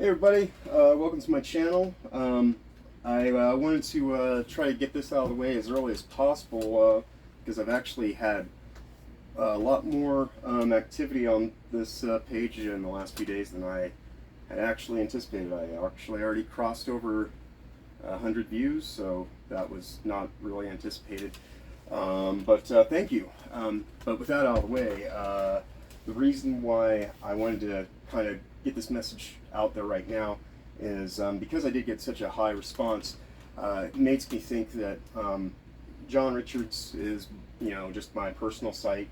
Hey everybody, welcome to my channel. I wanted to try to get this out of the way as early as possible because I've actually had a lot more activity on this page in the last few days than I had actually anticipated. I actually already crossed over 100 views, so that was not really anticipated. But thank you. But with that out of the way, the reason why I wanted to kind of get this message out there right now is because I did get such a high response. It makes me think that John Richards is, just my personal site,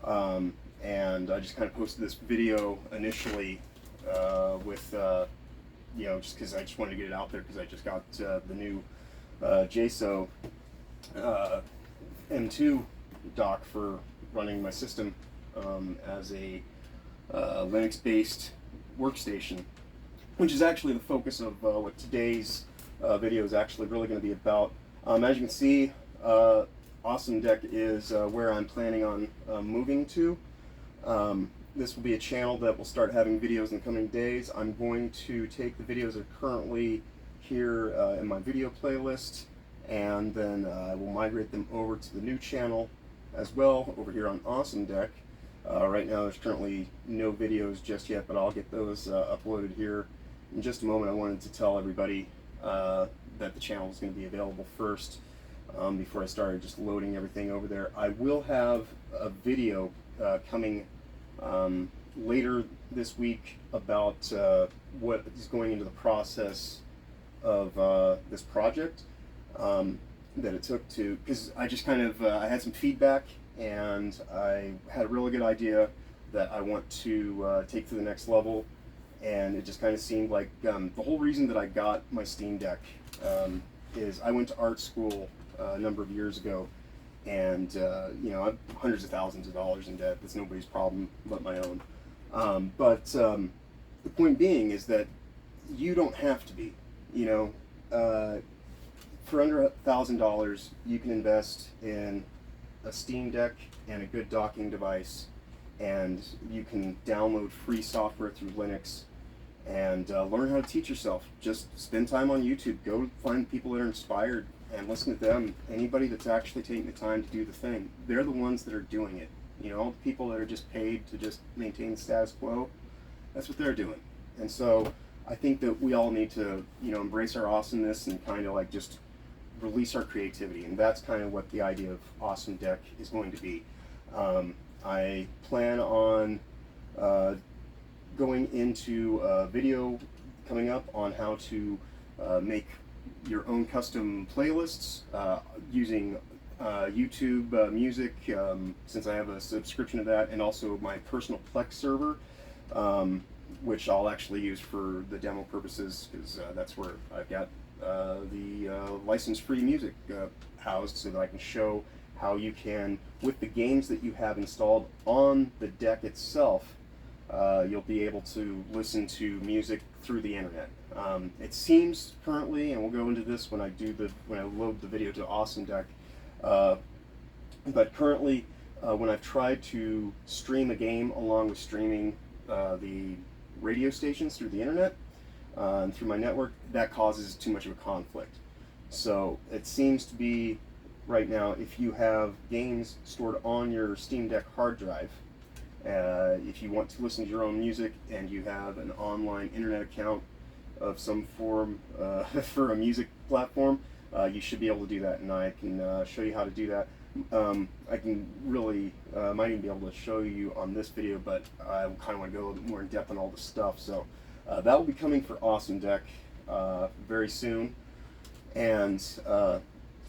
and I just kind of posted this video initially with, just because I just wanted to get it out there because I just got the new JSAUX M2 dock for running my system as a Linux-based workstation, which is actually the focus of what today's video is actually really going to be about. As you can see, Awesome Deck is where I'm planning on moving to. This will be a channel that will start having videos in the coming days. I'm going to take the videos that are currently here in my video playlist, and then I will migrate them over to the new channel as well over here on Awesome Deck. Right now there's currently no videos just yet, but I'll get those uploaded here in just a moment. I wanted to tell everybody that the channel is going to be available first before I started just loading everything over there. I will have a video coming later this week about what is going into the process of this project that it took to, because I just kind of I had some feedback and I had a really good idea that I want to take to the next level, and it just kind of seemed like the whole reason that I got my Steam Deck is I went to art school a number of years ago, and I'm hundreds of thousands of dollars in debt. That's nobody's problem but my own. But the point being is that you don't have to be, for under $1,000 you can invest in a Steam Deck and a good docking device, and you can download free software through Linux and learn how to teach yourself. Just spend time on YouTube, go find people that are inspired and listen to them. Anybody that's actually taking the time to do the thing, they're the ones that are doing it. All the people that are just paid to just maintain the status quo, that's what they're doing. And so I think that we all need to embrace our awesomeness and kind of like just release our creativity, and that's kind of what the idea of Awesome Deck is going to be. I plan on going into a video coming up on how to make your own custom playlists using YouTube Music, since I have a subscription to that, and also my personal Plex server, which I'll actually use for the demo purposes, because that's where I've got the license-free music housed, so that I can show how you can, with the games that you have installed on the deck itself, you'll be able to listen to music through the internet. It seems currently, and we'll go into this when I load the video to Awesome Deck, but currently when I've tried to stream a game along with streaming the radio stations through the internet, and through my network, that causes too much of a conflict. So it seems to be right now, if you have games stored on your Steam Deck hard drive, if you want to listen to your own music and you have an online internet account of some form for a music platform, you should be able to do that, and I can show you how to do that. I can really, might even be able to show you on this video, but I kind of want to go a little bit more in depth on all the stuff. So that will be coming for Awesome Deck very soon. And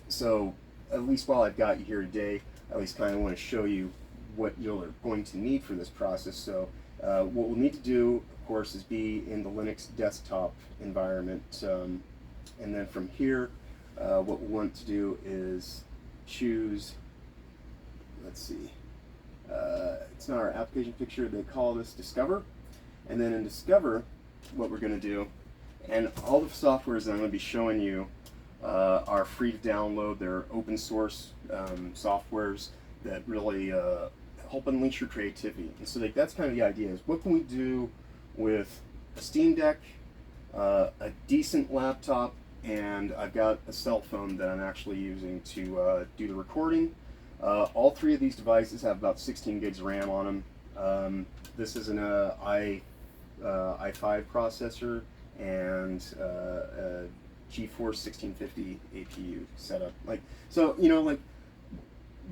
so at least while I've got you here today, I at least kind of want to show you what you're going to need for this process. So what we'll need to do, of course, is be in the Linux desktop environment. And then from here, what we want to do is choose, let's see, it's not our application picture, they call this Discover. And then in Discover, what we're going to do, and all the softwares that I'm going to be showing you are free to download. They're open source softwares that really help unleash your creativity. And so that's kind of the idea, is what can we do with a Steam Deck a decent laptop, and I've got a cell phone that I'm actually using to do the recording. All three of these devices have about 16 gigs of RAM on them. This is an i5 processor and a GeForce 1650 APU setup. Like, so, you know, like,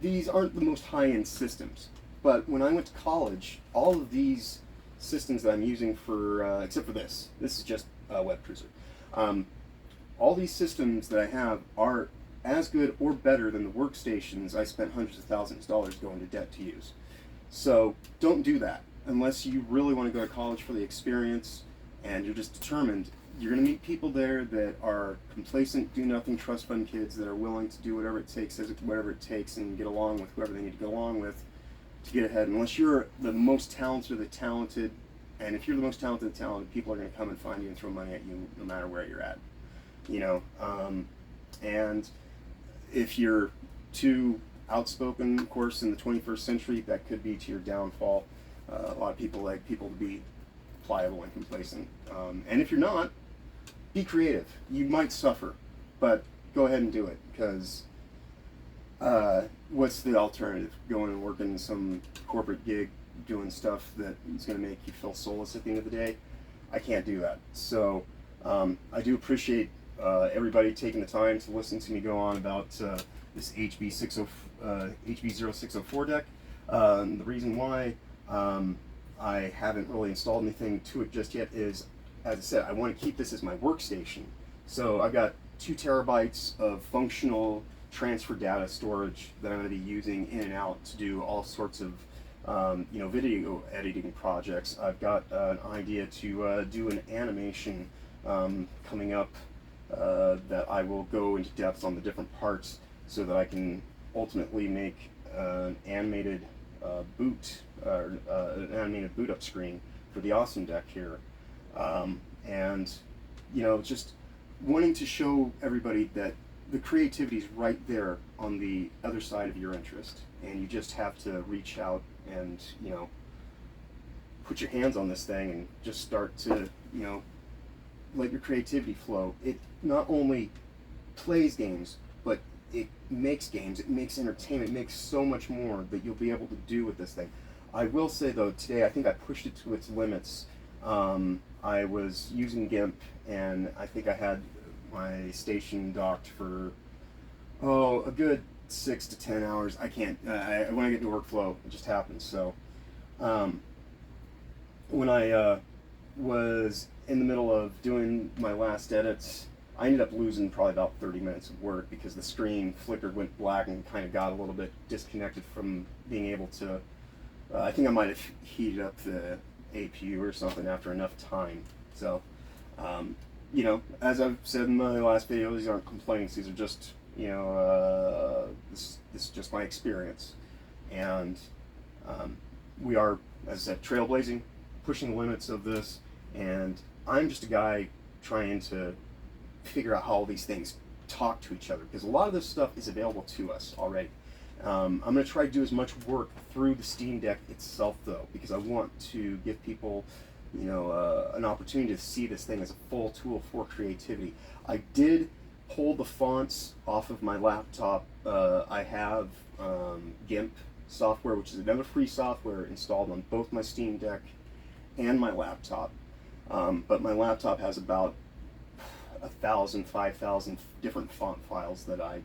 these aren't the most high-end systems, but when I went to college, all of these systems that I'm using for, except for this is just a web cruiser. All these systems that I have are as good or better than the workstations I spent hundreds of thousands of dollars going to debt to use. So don't do that unless you really want to go to college for the experience and you're just determined. You're going to meet people there that are complacent, do-nothing, trust fund kids that are willing to do whatever it takes, and get along with whoever they need to get along with to get ahead. Unless you're the most talented of the talented, and if you're the most talented of the talented, people are going to come and find you and throw money at you no matter where you're at. You know, and if you're too outspoken, of course, in the 21st century, that could be to your downfall. A lot of people like people to be pliable and complacent. And if you're not, be creative. You might suffer, but go ahead and do it, because what's the alternative? Going and working some corporate gig, doing stuff that is going to make you feel soulless at the end of the day? I can't do that. So I do appreciate everybody taking the time to listen to me go on about this HB0604 deck. The reason why I haven't really installed anything to it just yet is, as I said, I want to keep this as my workstation. So I've got 2 terabytes of functional transfer data storage that I'm going to be using in and out to do all sorts of you know, video editing projects. I've got an idea to do an animation coming up that I will go into depth on the different parts so that I can ultimately make an animated boot up screen for the awesome deck here. And you know, just wanting to show everybody that the creativity is right there on the other side of your interest, and you just have to reach out and, you know, put your hands on this thing and just start to, you know, let your creativity flow. It not only plays games, but it makes games, it makes entertainment, it makes so much more that you'll be able to do with this thing. I will say though, today I think I pushed it to its limits. I was using GIMP, and I think I had my station docked for a good 6 to 10 hours. I can't, when I get to workflow, it just happens. So when I was in the middle of doing my last edits, I ended up losing probably about 30 minutes of work because the screen flickered, went black, and kind of got a little bit disconnected from being able to, I think I might have heated up the APU or something after enough time. So, you know, as I've said in my last video, these aren't complaints, these are just, you know, this is just my experience. And we are, as I said, trailblazing, pushing the limits of this, and I'm just a guy trying to figure out how all these things talk to each other, because a lot of this stuff is available to us already. I'm going to try to do as much work through the Steam Deck itself, though, because I want to give people, you know, an opportunity to see this thing as a full tool for creativity. I did pull the fonts off of my laptop. I have GIMP software, which is another free software installed on both my Steam Deck and my laptop. But my laptop has about 1,000, 5,000 different font files that I,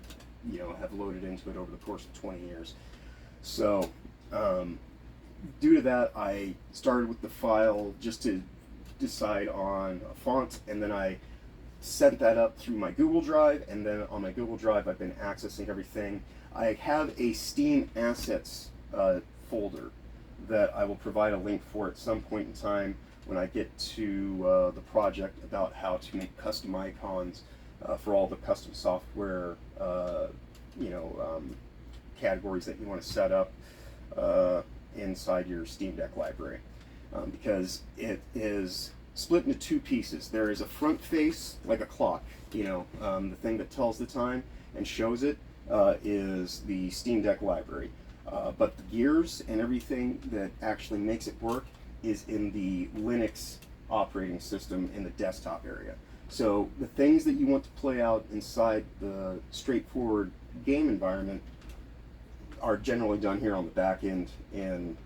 you know, have loaded into it over the course of 20 years. So due to that, I started with the file just to decide on a font, and then I sent that up through my Google Drive, and then on my Google Drive I've been accessing everything. I have a Steam Assets folder that I will provide a link for at some point in time when I get to the project about how to make custom icons for all the custom software, you know, categories that you want to set up inside your Steam Deck library, because it is split into 2 pieces. There is a front face, like a clock, you know, the thing that tells the time and shows it is the Steam Deck library. But the gears and everything that actually makes it work is in the Linux operating system in the desktop area. So the things that you want to play out inside the straightforward game environment are generally done here on the back end in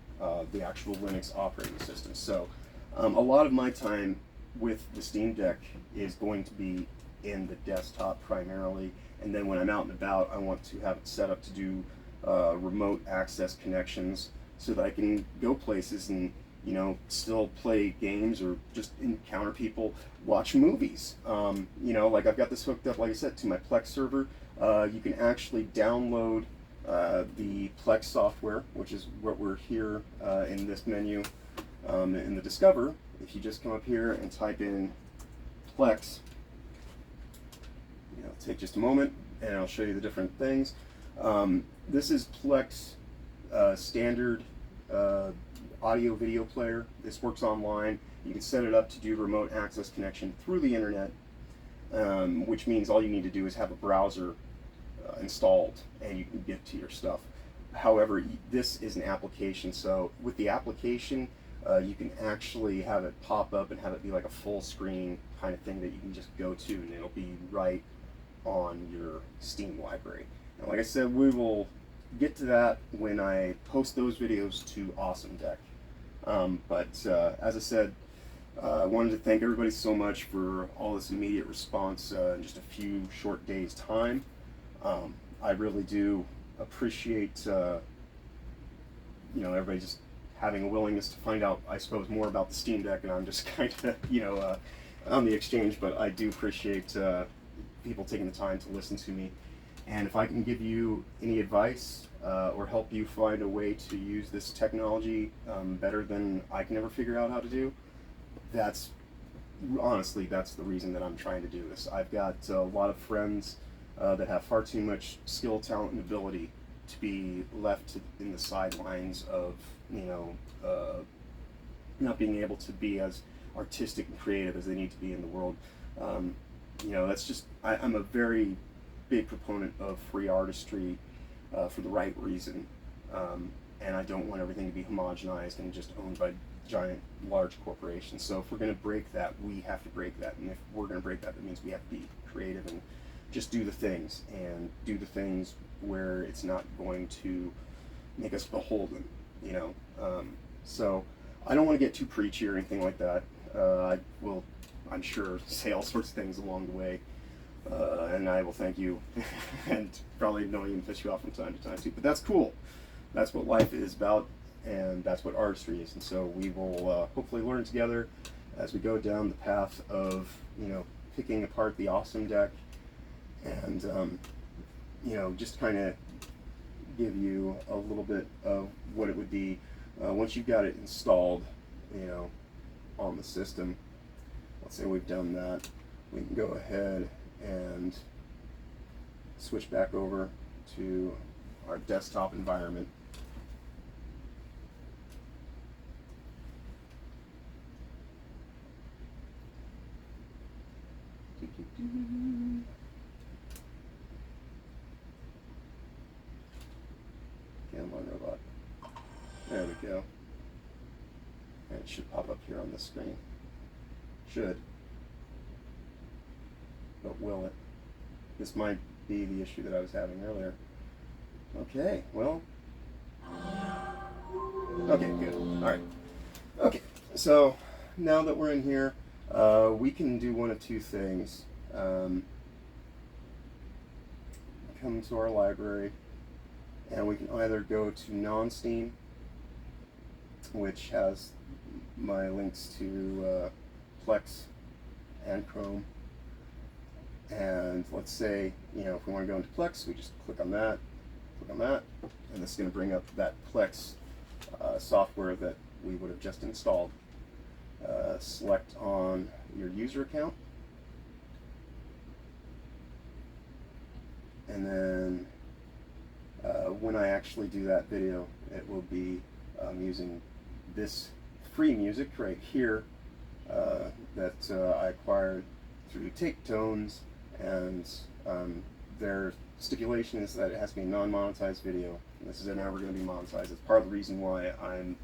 the actual Linux operating system. So a lot of my time with the Steam Deck is going to be in the desktop primarily, and then when I'm out and about, I want to have it set up to do remote access connections so that I can go places and, you know, still play games or just encounter people, watch movies. You know, like I've got this hooked up, like I said, to my Plex server. You can actually download the Plex software, which is what we're here in this menu in the Discover. If you just come up here and type in Plex, it'll take just a moment and I'll show you the different things. This is Plex standard audio video player. This works online. You can set it up to do remote access connection through the internet, which means all you need to do is have a browser installed and you can get to your stuff. However, this is an application, so with the application you can actually have it pop up and have it be like a full screen kind of thing that you can just go to, and it'll be right on your Steam library. And like I said, we will get to that when I post those videos to Awesome Deck. But as I said, I wanted to thank everybody so much for all this immediate response in just a few short days' time. I really do appreciate you know, everybody just having a willingness to find out, I suppose, more about the Steam Deck, and I'm just kind of, you know, on the exchange. But I do appreciate people taking the time to listen to me. And if I can give you any advice or help you find a way to use this technology better than I can ever figure out how to do, that's honestly, that's the reason that I'm trying to do this. I've got a lot of friends that have far too much skill, talent, and ability to be left in the sidelines of, you know, not being able to be as artistic and creative as they need to be in the world. You know, that's just, I'm a very big proponent of free artistry for the right reason, and I don't want everything to be homogenized and just owned by giant, large corporations. So if we're going to break that, we have to break that, and if we're going to break that, that means we have to be creative and just do the things, and do the things where it's not going to make us beholden, you know. So I don't want to get too preachy or anything like that. I will, I'm sure, say all sorts of things along the way, and I will thank you and probably know you and piss you off from time to time too, but that's cool. That's what life is about, and that's what artistry is. And so we will hopefully learn together as we go down the path of, you know, picking apart the Awesome Deck, and you know, just kind of give you a little bit of what it would be once you've got it installed, you know, on the system. Let's say we've done that, we can go ahead and switch back over to our desktop environment. Come on, robot. There we go. And it should pop up here on the screen. Should. But will it? This might be the issue that I was having earlier. Okay, well. Okay, good. Alright. Okay, so now that we're in here, we can do one of two things. Come to our library, and we can either go to non-Steam, which has my links to Plex and Chrome. And let's say, you know, if we want to go into Plex, we just click on that, and this is going to bring up that Plex software that we would have just installed. Select on your user account, and then when I actually do that video, it will be using this free music right here that I acquired through Take Tones, and their stipulation is that it has to be a non-monetized video. And this is never going to be monetized. It's part of the reason why I'm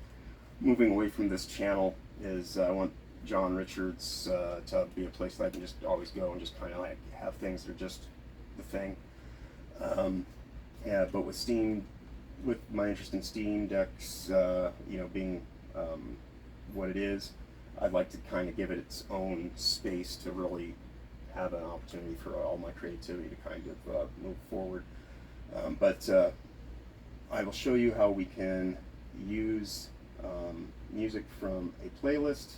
moving away from this channel, is I want John Richards to be a place that I can just always go and just kind of like have things that are just the thing. Yeah, but with Steam, with my interest in Steam Decks, you know, being what it is, I'd like to kind of give it its own space to really have an opportunity for all my creativity to kind of move forward. But I will show you how we can use music from a playlist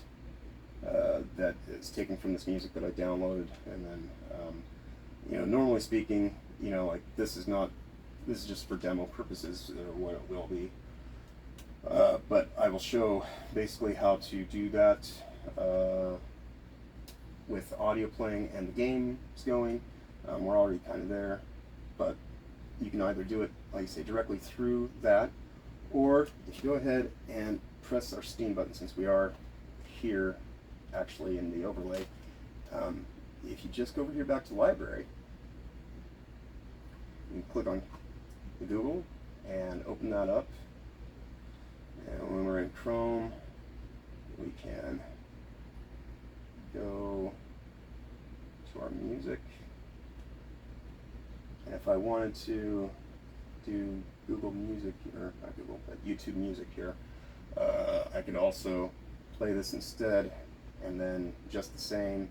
that is taken from this music that I downloaded, and then you know, normally speaking, you know, like this is just for demo purposes, or what it will be. But I will show basically how to do that with audio playing and the games going. We're already kind of there, but you can either do it, like I say, directly through that, or if you go ahead and press our Steam button, since we are here actually in the overlay, if you just go over here back to library, you can click on the Google and open that up. And when we're in Chrome, we can go to our music. And if I wanted to do Google Music, or not Google, but YouTube Music here, I could also play this instead, and then just the same,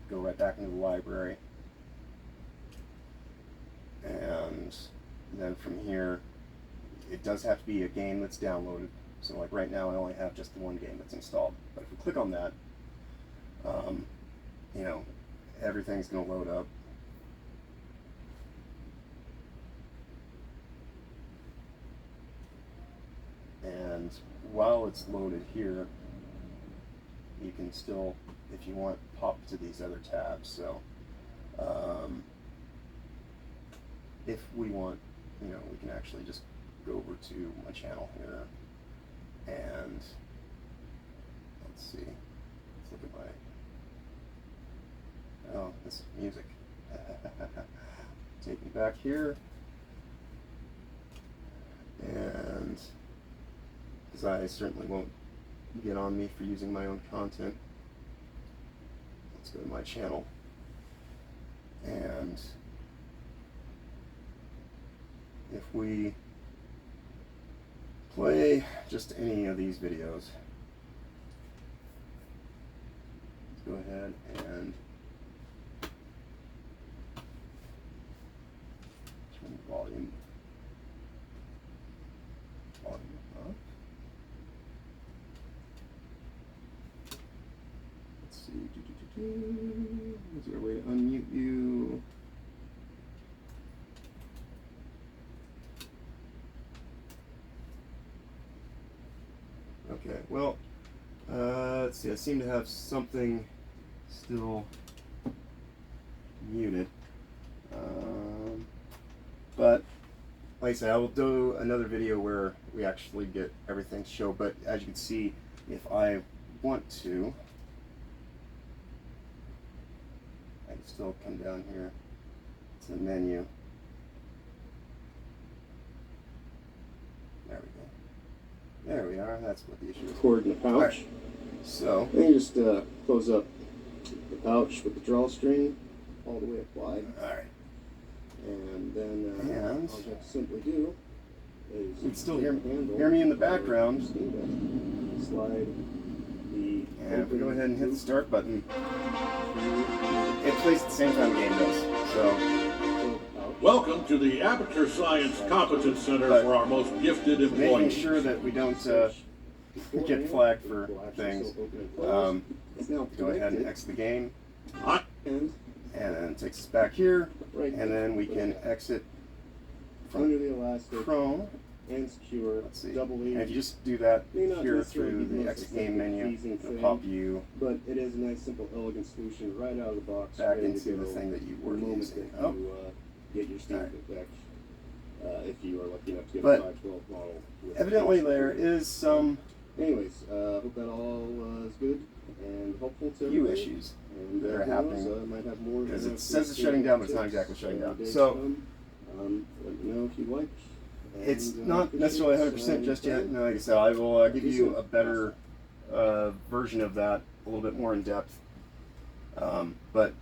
go right back into the library. And then from here, it does have to be a game that's downloaded. So like right now I only have just the one game that's installed. But if we click on that, you know, everything's going to load up. And while it's loaded here, you can still, if you want, pop to these other tabs. So if we want, you know, we can actually just go over to my channel here, and let's see, let's look at my, oh, this is music. Take me back here, and because I certainly won't get on me for using my own content, let's go to my channel, and if we play just any of these videos, let's go ahead and turn the volume up. Let's see, is there a way to unmute you? Okay, well, let's see, I seem to have something still muted. But, like I said, I will do another video where we actually get everything shown. But as you can see, if I want to, I can still come down here to the menu. There we go. There we are. That's what the issue is. Cord in the pouch. Right. So then you just close up the pouch with the drawstring all the way applied. All right. And then all you have to simply do is you can still hear me in the background. Slide the. And if we go ahead and hit the start button, it plays at the same time the game does. So. Welcome to the Aperture Science Competence Center for our most gifted employees. Making sure that we don't get flagged for things. Go ahead and exit the game. And then it takes us back here. And then we can exit from under the elastic Chrome. And secure. Let's see. Doubly. And if you just do that here through the exit game menu, it'll pop you. But it is a nice, simple, elegant solution right out of the box. Back into the thing that you were using. using. Get your Steam Deck if you are lucky enough to get but a 512 model. Evidently there is some anyways, hope that all is good and helpful to few everybody. issues And that are happening. Might have more because it says it's shutting down, but it's not exactly shutting down. So let me know if you like. It's not necessarily 100% just yet. No, like I said, I will give you a better version of that, a little bit more in depth. But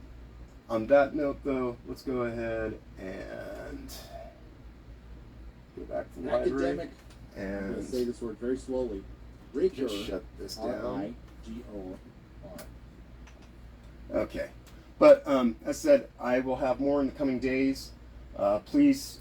on that note, though, let's go ahead and go back to the library. Academic. I'm going to And say this word very slowly. Rigor. just shut this down. R-I-G-O-R. Okay. But as said, I will have more in the coming days. Please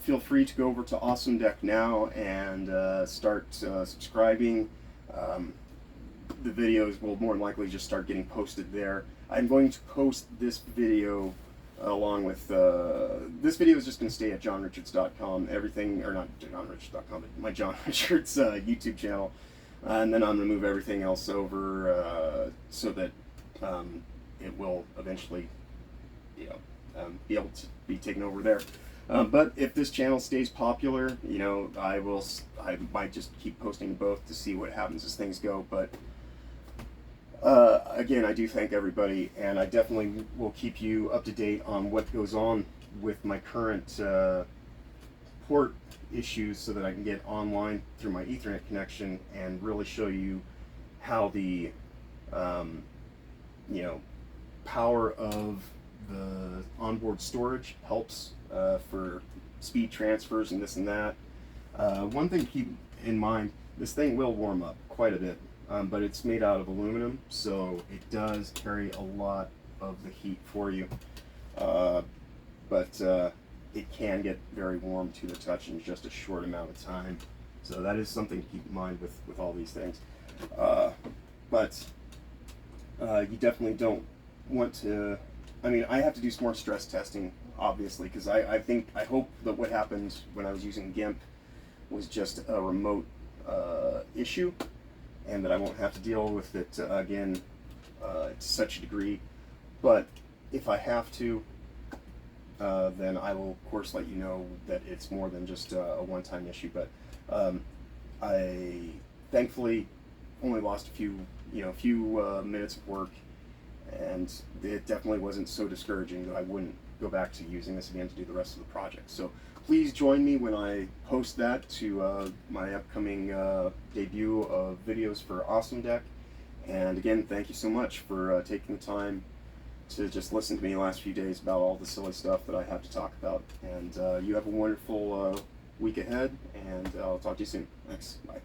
feel free to go over to Awesome Deck now and start subscribing. The videos will more than likely just start getting posted there. I'm going to post this video along with this video is just going to stay at johnrichards.com. Everything, or not johnrichards.com, but my John Richards YouTube channel, and then I'm going to move everything else over so that it will eventually, be able to be taken over there. But if this channel stays popular, I might just keep posting both to see what happens as things go. But again, I do thank everybody, and I definitely will keep you up to date on what goes on with my current port issues so that I can get online through my Ethernet connection and really show you how the power of the onboard storage helps for speed transfers and this and that. One thing to keep in mind, this thing will warm up quite a bit, but it's made out of aluminum, so it does carry a lot of the heat for you. But it can get very warm to the touch in just a short amount of time. So that is something to keep in mind with all these things. But you definitely don't want to, I have to do some more stress testing, obviously, because I hope that what happened when I was using GIMP was just a remote issue, and that I won't have to deal with it again to such a degree. But if I have to, then I will of course let you know that it's more than just a one-time issue. But I thankfully only lost a few minutes of work, and it definitely wasn't so discouraging that I wouldn't go back to using this again to do the rest of the project. So please join me when I post that to my upcoming debut of videos for Awesome Deck. And again, thank you so much for taking the time to just listen to me the last few days about all the silly stuff that I have to talk about. And you have a wonderful week ahead, and I'll talk to you soon. Thanks. Bye.